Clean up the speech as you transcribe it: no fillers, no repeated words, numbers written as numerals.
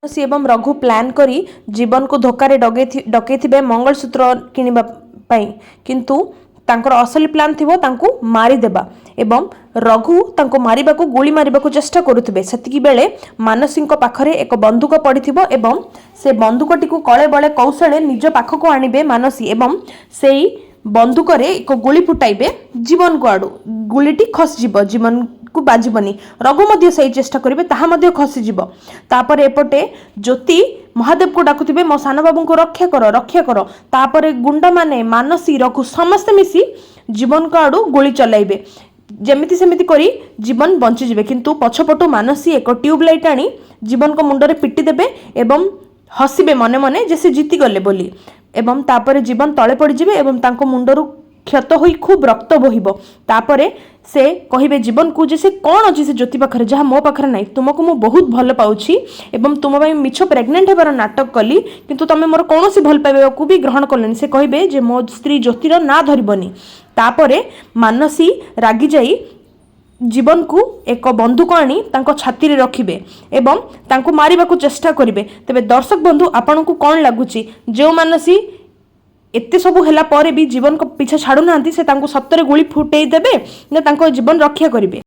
सी एवं रघु प्लान करी जीवन को धोखारे डकैथिबे मंगलसूत्र किनिबा पई किंतु तांकर असली प्लान थिबो तांको मारी देबा एवं रघु तांको मारिबा को गोली मारिबा को चेष्टा करुथिबे। सेतिकी बेले मानसीଙ୍କ पाखरे एक बंदूक पड़िथिबो एवं से बंदूकटी को कळे बळे कौशले निज पाखको आनिबे मानसी एवं सेई बंदूक रे एक गोली फुटाइबे जीवन को आडू गोलीटी खसजिबो जीवन को बाजिबनी रघु मध्य सही चेष्टा करिवे ताहा मध्य खसीजिबो। तापर एपटे ज्योति महादेव को डाकुथिबे मो सान बाबू को रक्षा कर तापर गुंडा माने मानसी रघु समस्त मिसी जीवन को आडू गोली चलाइबे जेमिति सेमिति करी जीवन बंची जिवे किंतु पछपटु मानसी एक ट्यूबलाइट आनी जीवन को मुंडरे पिटी देबे एवं हसिबे मने मने जे से जीती गले बोली एवं तापर जीवन तले पड़ जिवे एवं तांको मुंडरू क्षत होई खूब रक्त बोहिबो। तापरे से कहिबे जीवन को जे से कौन अछि से ज्योति पाखरे जहाँ मो पाखरे नाही तुमको मु बहुत भल पाउछि एवं तुम भाई मिछ प्रेग्नेंट हेबार नाटक कली किंतु तमे मोर कौनसी भल पाइबा को भी ग्रहण कलनि से कहिबे जे मो स्त्री ज्योतिर ना धरिबनी। तापरे मानसी रागी जाई जीवन को एक बंदूक आनी तांको छाती रे रखिबे एवं तांको मारिबा को चेष्टा करिवे। तेबे दर्शक बंधु आपन को कौन लागुची जो मानसी एते सबु हैला परे भी जीवन को पीछा छाड़ू नांती से तांको सत्तरे गोली फुटेई देबे ना तांको जीवन रक्षा करिवे।